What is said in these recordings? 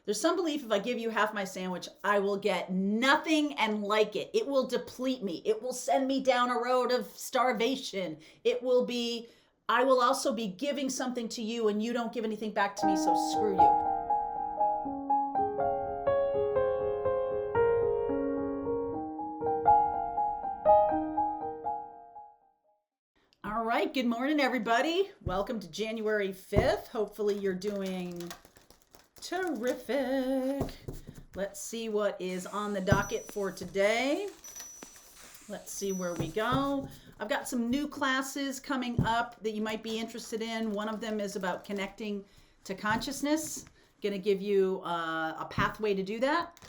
There's some belief if I give you half my sandwich, I will get nothing and like it. It will deplete me. It will send me down a road of starvation. I will also be giving something to you and you don't give anything back to me, so screw you. All right, good morning, everybody. Welcome to January 5th. Hopefully you're doing terrific. Let's see what is on the docket for today. Let's see where we go. I've got some new classes coming up that you might be interested in. One of them is about connecting to consciousness. Going to give you a pathway to do that.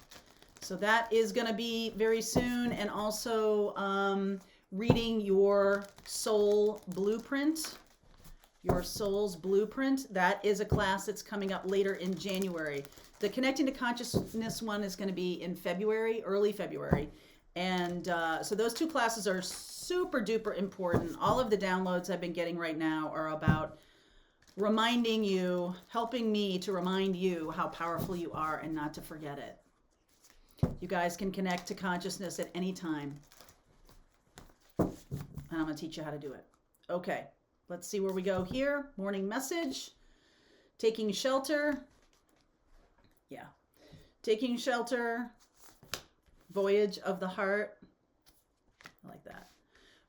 So that is going to be very soon. And also reading your soul blueprint. Your soul's blueprint. That is a class that's coming up later in January. The Connecting to Consciousness one is going to be in February, early February. And so those two classes are super duper important. All of the downloads I've been getting right now are about reminding you, helping me to remind you how powerful you are and not to forget it. You guys can connect to consciousness at any time. And I'm going to teach you how to do it. Okay, let's see where we go here. Morning message. Taking shelter. Yeah. Taking shelter. Voyage of the heart. I like that.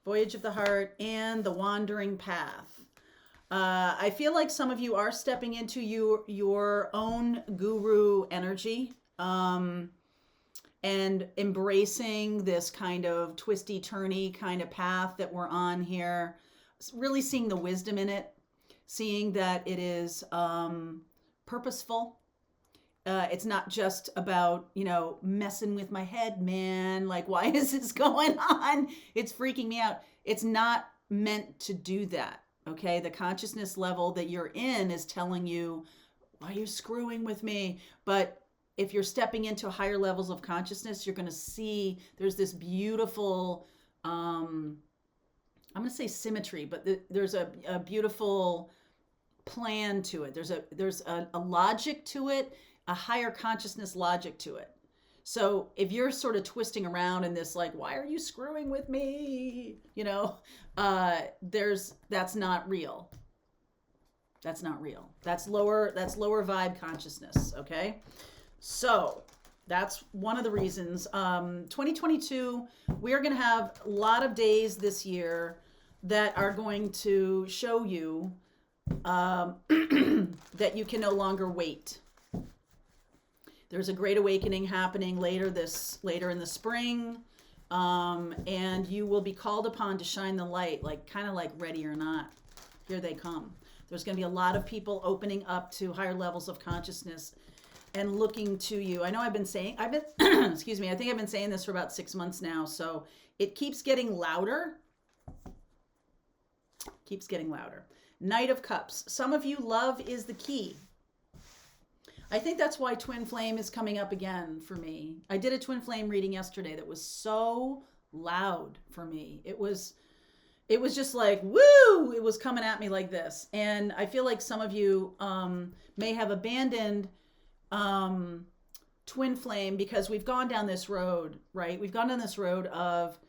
Voyage of the heart and the wandering path. I feel like some of you are stepping into your own guru energy and embracing this kind of twisty-turny kind of path that we're on here. Really seeing the wisdom in it, seeing that it is purposeful. It's not just about, messing with my head, man. Like, why is this going on? It's freaking me out. It's not meant to do that, okay? The consciousness level that you're in is telling you, why are you screwing with me? But if you're stepping into higher levels of consciousness, you're going to see there's this beautiful, I'm going to say symmetry, but there's a beautiful plan to it. There's a logic to it, a higher consciousness logic to it. So if you're sort of twisting around in this, like, why are you screwing with me? That's not real. That's not real. That's lower vibe consciousness. Okay. So that's one of the reasons. 2022, we are going to have a lot of days this year that are going to show you that you can no longer wait. There's a great awakening happening later in the spring, and you will be called upon to shine the light, kind of like Ready or Not. Here they come. There's going to be a lot of people opening up to higher levels of consciousness and looking to you. I know excuse me, I think I've been saying this for about 6 months now, so it keeps getting louder. Keeps getting louder. Knight of Cups. Some of you, love is the key. I think that's why Twin Flame is coming up again for me. I did a Twin Flame reading yesterday that was so loud for me. It was just like, woo! It was coming at me like this. And I feel like some of you may have abandoned Twin Flame because we've gone down this road, right? We've gone down this road of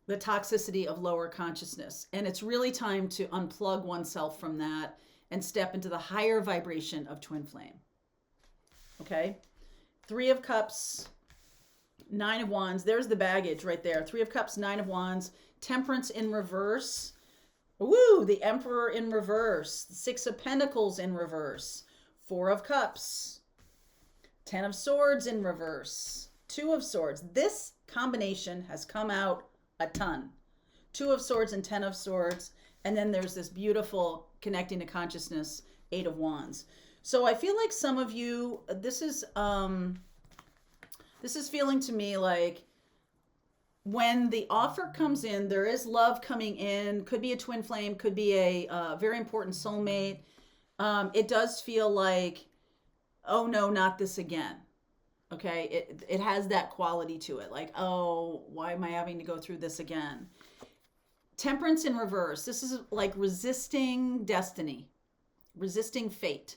the toxicity of lower consciousness. And it's really time to unplug oneself from that and step into the higher vibration of Twin Flame. Okay? 3 of Cups, 9 of Wands. There's the baggage right there. 3 of Cups, 9 of Wands. Temperance in reverse. Woo! The Emperor in reverse. 6 of Pentacles in reverse. 4 of Cups. 10 of Swords in reverse. 2 of Swords. This combination has come out a ton. 2 of Swords and 10 of Swords. And then there's this beautiful connecting to consciousness, 8 of Wands. So I feel like some of you, this is feeling to me like when the offer comes in, there is love coming in, could be a twin flame, could be a very important soulmate. It does feel like, oh no, not this again. Okay, it has that quality to it. Like, oh, why am I having to go through this again? Temperance in reverse. This is like resisting destiny, resisting fate.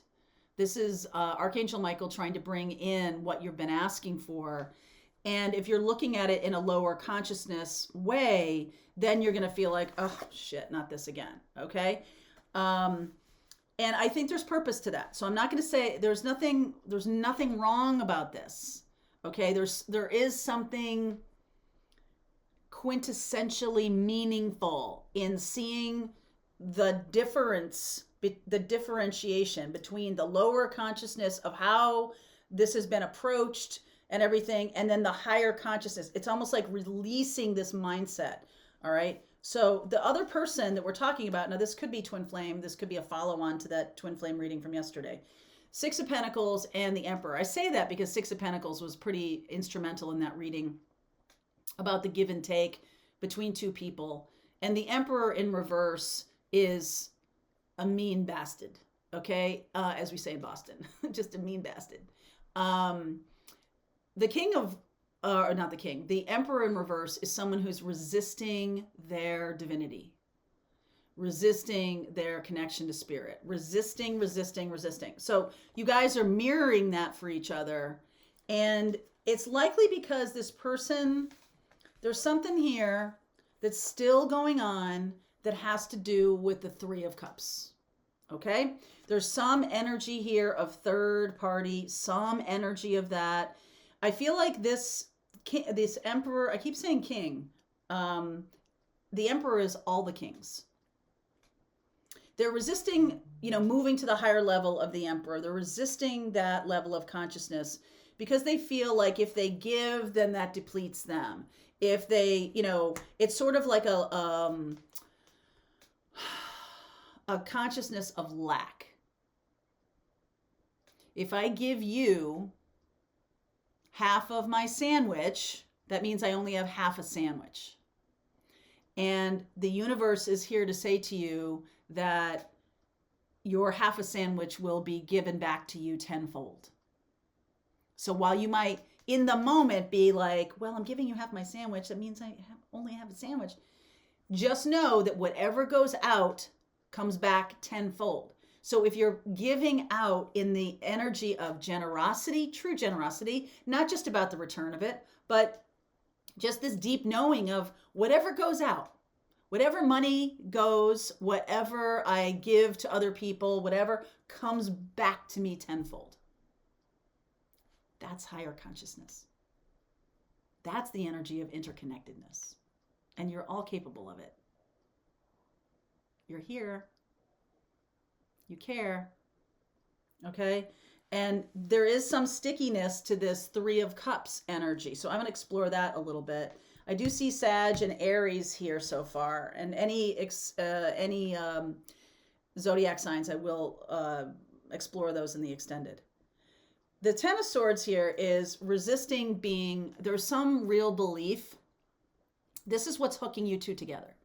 This is Archangel Michael trying to bring in what you've been asking for. And if you're looking at it in a lower consciousness way, then you're going to feel like, oh, shit, not this again. Okay. And I think there's purpose to that. So I'm not going to say there's nothing wrong about this. Okay. There is something quintessentially meaningful in seeing the differentiation between the lower consciousness of how this has been approached and everything, and then the higher consciousness. It's almost like releasing this mindset. All right. So the other person that we're talking about, now this could be twin flame, this could be a follow-on to that twin flame reading from yesterday. Six of Pentacles and the Emperor. I say that because Six of Pentacles was pretty instrumental in that reading about the give and take between two people. And the Emperor in reverse is a mean bastard. Okay. As we say in Boston, just a mean bastard. The king of, or not the king, the Emperor in reverse is someone who's resisting their divinity, resisting their connection to spirit, resisting. So you guys are mirroring that for each other. And it's likely because this person, there's something here that's still going on that has to do with the Three of Cups. Okay. There's some energy here of third party, some energy of that. I feel like this Emperor, I keep saying king. The Emperor is all the kings. They're resisting, moving to the higher level of the Emperor. They're resisting that level of consciousness because they feel like if they give, then that depletes them. If they, it's sort of like a consciousness of lack. If I give you half of my sandwich, that means I only have half a sandwich. And the universe is here to say to you that your half a sandwich will be given back to you tenfold. So while you might in the moment be like, well, I'm giving you half my sandwich, that means I only have a sandwich. Just know that whatever goes out comes back tenfold. So if you're giving out in the energy of generosity, true generosity, not just about the return of it, but just this deep knowing of whatever goes out, whatever money goes, whatever I give to other people, whatever comes back to me tenfold. That's higher consciousness. That's the energy of interconnectedness. And you're all capable of it. You're here. You care. Okay. And there is some stickiness to this Three of Cups energy. So I'm going to explore that a little bit. I do see Sag and Aries here so far, and any zodiac signs, I will explore those in the extended. The Ten of Swords here is resisting being, there's some real belief. This is what's hooking you two together.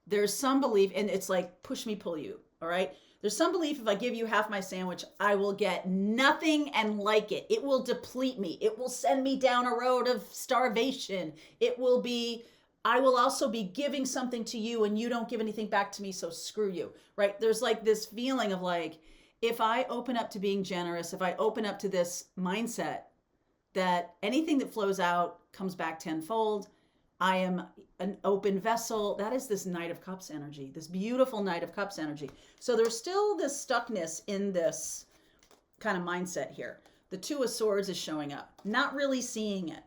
There's some belief, and it's like push me, pull you. All right. There's some belief if I give you half my sandwich, I will get nothing and like it. It will deplete me. It will send me down a road of starvation. I will also be giving something to you and you don't give anything back to me, so screw you, right? There's like this feeling of like, if I open up to being generous, if I open up to this mindset that anything that flows out comes back tenfold, I am an open vessel. That is this Knight of Cups energy, this beautiful Knight of Cups energy. So there's still this stuckness in this kind of mindset here. The Two of Swords is showing up, not really seeing it.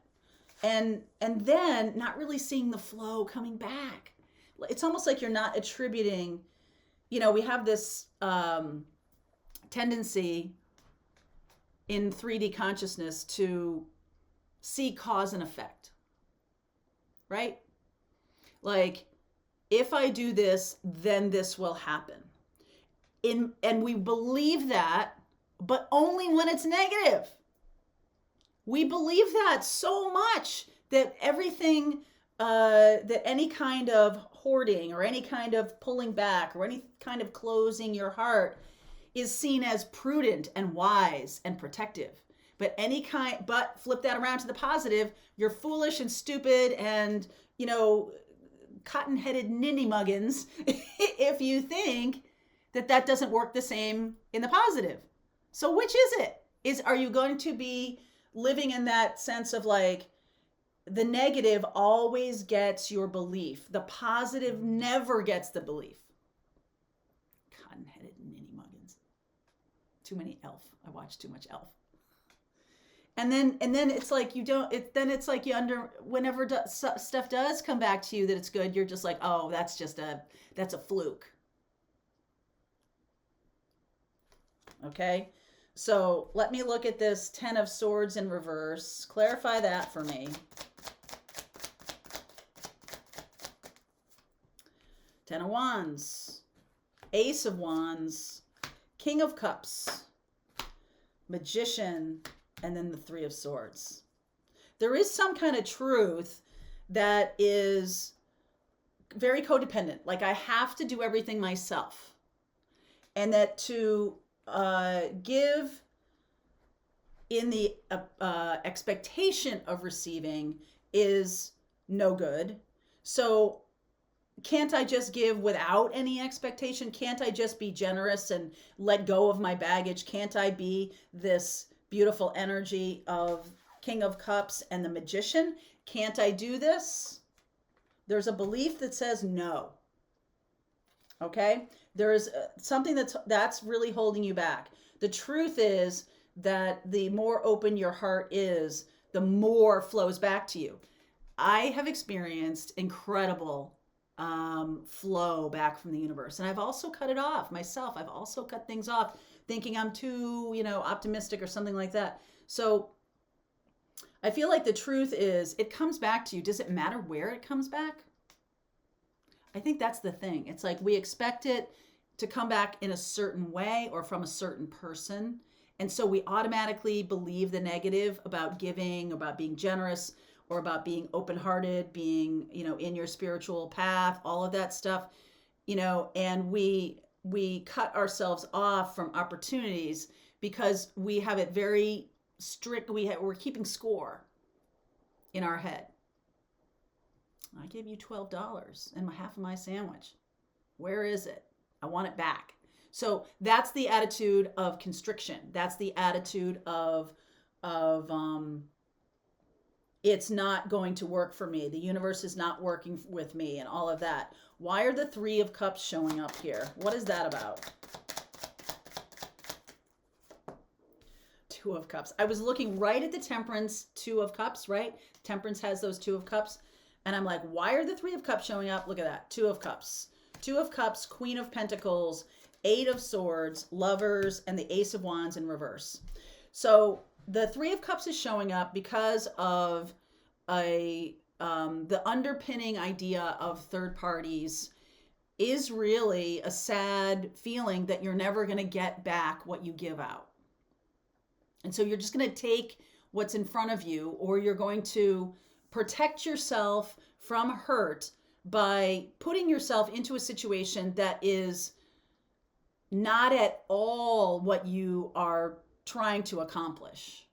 And then not really seeing the flow coming back. It's almost like you're not attributing, we have this tendency in 3D consciousness to see cause and effect. Right? Like, if I do this, then this will happen. And we believe that, but only when it's negative. We believe that so much that everything, that any kind of hoarding or any kind of pulling back or any kind of closing your heart is seen as prudent and wise and protective. But flip that around to the positive, you're foolish and stupid and, cotton-headed ninny-muggins if you think that doesn't work the same in the positive. So which is it? Are you going to be living in that sense of like, the negative always gets your belief. The positive never gets the belief. Cotton-headed ninny muggins. Too many Elf. I watch too much Elf. And then it's like you don't. It's like whenever stuff does come back to you that it's good, you're just like, oh, that's a fluke. Okay, so let me look at this Ten of Swords in reverse. Clarify that for me. Ten of Wands, Ace of Wands, King of Cups, Magician, and then the Three of Swords. There is some kind of truth that is very codependent. Like I have to do everything myself. And that to give in the expectation of receiving is no good. So can't I just give without any expectation? Can't I just be generous and let go of my baggage? Can't I be this beautiful energy of King of Cups and the Magician? Can't I do this? There's a belief that says no. Okay? There is something that's really holding you back. The truth is that the more open your heart is, the more flows back to you. I have experienced incredible flow back from the universe. And I've also cut it off myself. I've also cut things off thinking I'm too, optimistic or something like that. So I feel like the truth is it comes back to you. Does it matter where it comes back? I think that's the thing. It's like we expect it to come back in a certain way or from a certain person. And so we automatically believe the negative about giving, about being generous, or about being open-hearted, being, in your spiritual path, all of that stuff, and we cut ourselves off from opportunities because we have it very strict. We're keeping score in our head. I gave you $12 and half of my sandwich. Where is it? I want it back. So that's the attitude of constriction. That's the attitude of it's not going to work for me. The universe is not working with me and all of that. Why are the Three of Cups showing up here? What is that about? Two of Cups. I was looking right at the Temperance Two of Cups, right? Temperance has those Two of Cups. And I'm like, why are the Three of Cups showing up? Look at that. Two of Cups. Two of Cups, Queen of Pentacles, Eight of Swords, Lovers, and the Ace of Wands in reverse. So the Three of Cups is showing up because of the underpinning idea of third parties is really a sad feeling that you're never going to get back what you give out. And so you're just going to take what's in front of you, or you're going to protect yourself from hurt by putting yourself into a situation that is not at all what you are trying to accomplish.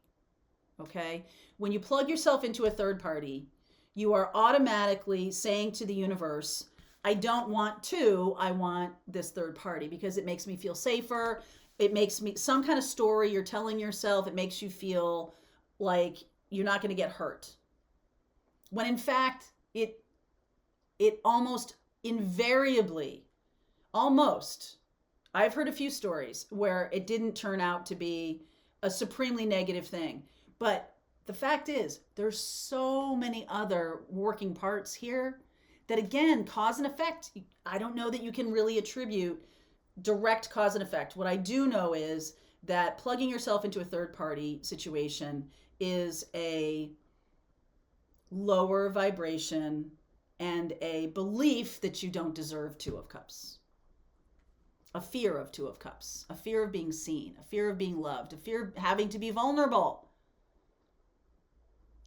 Okay? When you plug yourself into a third party, you are automatically saying to the universe, I don't want two, I want this third party because it makes me feel safer. It makes me some kind of story you're telling yourself. It makes you feel like you're not going to get hurt. When in fact, it almost invariably, I've heard a few stories where it didn't turn out to be a supremely negative thing. But the fact is, there's so many other working parts here that, again, cause and effect, I don't know that you can really attribute direct cause and effect. What I do know is that plugging yourself into a third party situation is a lower vibration and a belief that you don't deserve Two of Cups. A fear of Two of Cups, a fear of being seen, a fear of being loved, a fear of having to be vulnerable.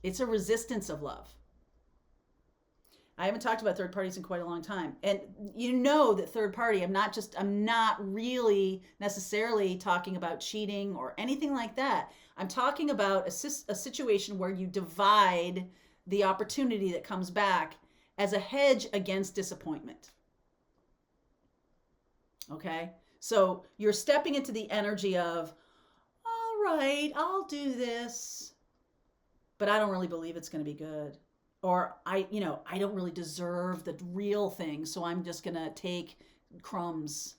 It's a resistance of love. I haven't talked about third parties in quite a long time. And you know that third party, I'm not really necessarily talking about cheating or anything like that. I'm talking about a situation where you divide the opportunity that comes back as a hedge against disappointment. Okay? So you're stepping into the energy of, right, I'll do this, but I don't really believe it's going to be good. Or I don't really deserve the real thing, so I'm just going to take crumbs.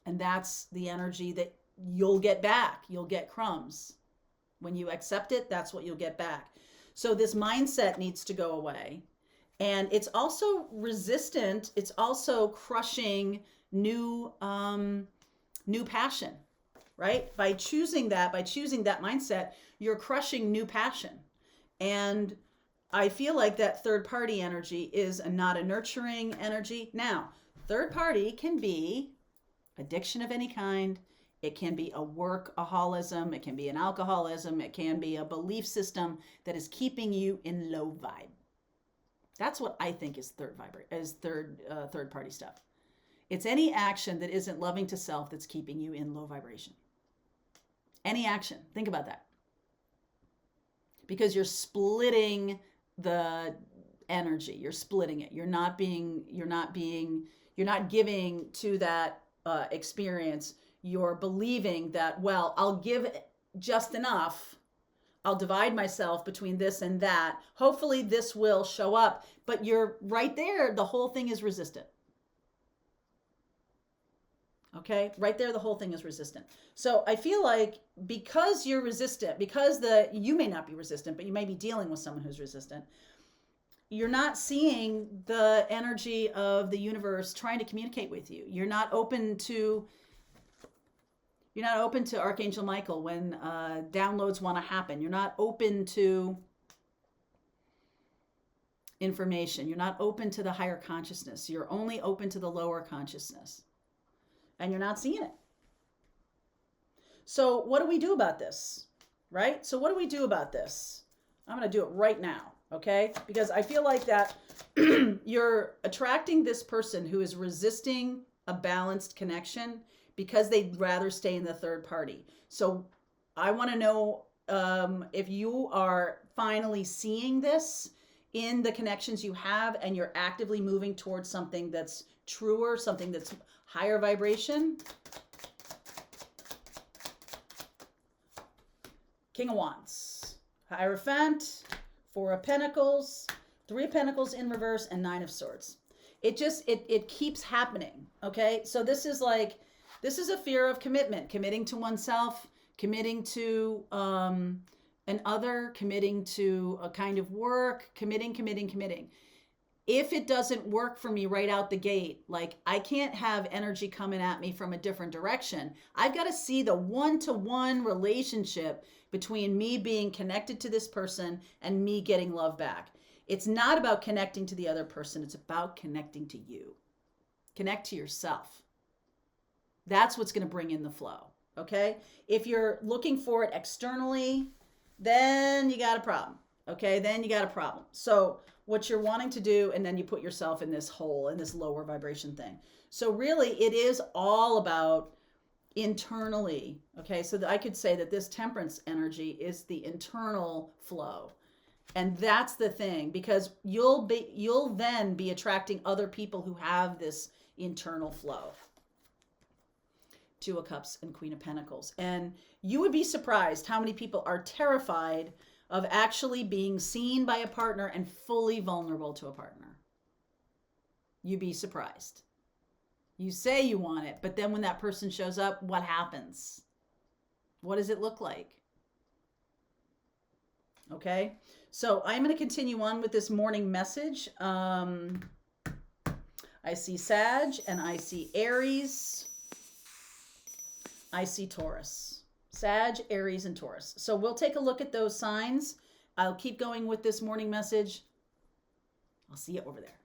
And that's the energy that you'll get back. You'll get crumbs. When you accept it, that's what you'll get back. So this mindset needs to go away. And it's also resistant. It's also crushing new passion, right? By choosing that mindset, you're crushing new passion. And I feel like that third party energy is not a nurturing energy. Now, third party can be addiction of any kind. It can be a workaholism. It can be an alcoholism. It can be a belief system that is keeping you in low vibe. That's what I think is third party stuff. It's any action that isn't loving to self that's keeping you in low vibration. Any action. Think about that. Because you're splitting the energy. You're splitting it. You're not giving to that experience. You're believing that, well, I'll give just enough. I'll divide myself between this and that. Hopefully this will show up. But you're right there. The whole thing is resistant. Okay, right there, the whole thing is resistant. So I feel like because you're resistant, you may not be resistant, but you may be dealing with someone who's resistant, you're not seeing the energy of the universe trying to communicate with you. You're not open to Archangel Michael when downloads want to happen. You're not open to information. You're not open to the higher consciousness. You're only open to the lower consciousness. And you're not seeing it. So what do we do about this? Right? So what do we do about this? I'm going to do it right now, okay? Because I feel like that you're attracting this person who is resisting a balanced connection because they'd rather stay in the third party. So I want to know if you are finally seeing this in the connections you have and you're actively moving towards something that's truer, something that's higher vibration. King of Wands, Hierophant, Four of Pentacles, Three of Pentacles in reverse, and Nine of Swords. It keeps happening, okay? So this is a fear of committing to oneself, committing to an other, committing to a kind of work, committing. If it doesn't work for me right out the gate, like I can't have energy coming at me from a different direction. I've got to see the one-to-one relationship between me being connected to this person and me getting love back. It's not about connecting to the other person. It's about connecting to you. Connect to yourself. That's what's going to bring in the flow, okay? If you're looking for it externally, then you got a problem, okay? Then you got a problem. So what you're wanting to do, and then you put yourself in this hole, in this lower vibration thing. So really, it is all about internally, okay? So I could say that this temperance energy is the internal flow. And that's the thing, because you'll then be attracting other people who have this internal flow. Two of Cups and Queen of Pentacles. And you would be surprised how many people are terrified of actually being seen by a partner and fully vulnerable to a partner. You'd be surprised. You say you want it, but then when that person shows up, what happens? What does it look like? Okay, so I'm going to continue on with this morning message. I see Sag and I see Aries. I see Taurus. Sag, Aries, and Taurus. So we'll take a look at those signs. I'll keep going with this morning message. I'll see you over there.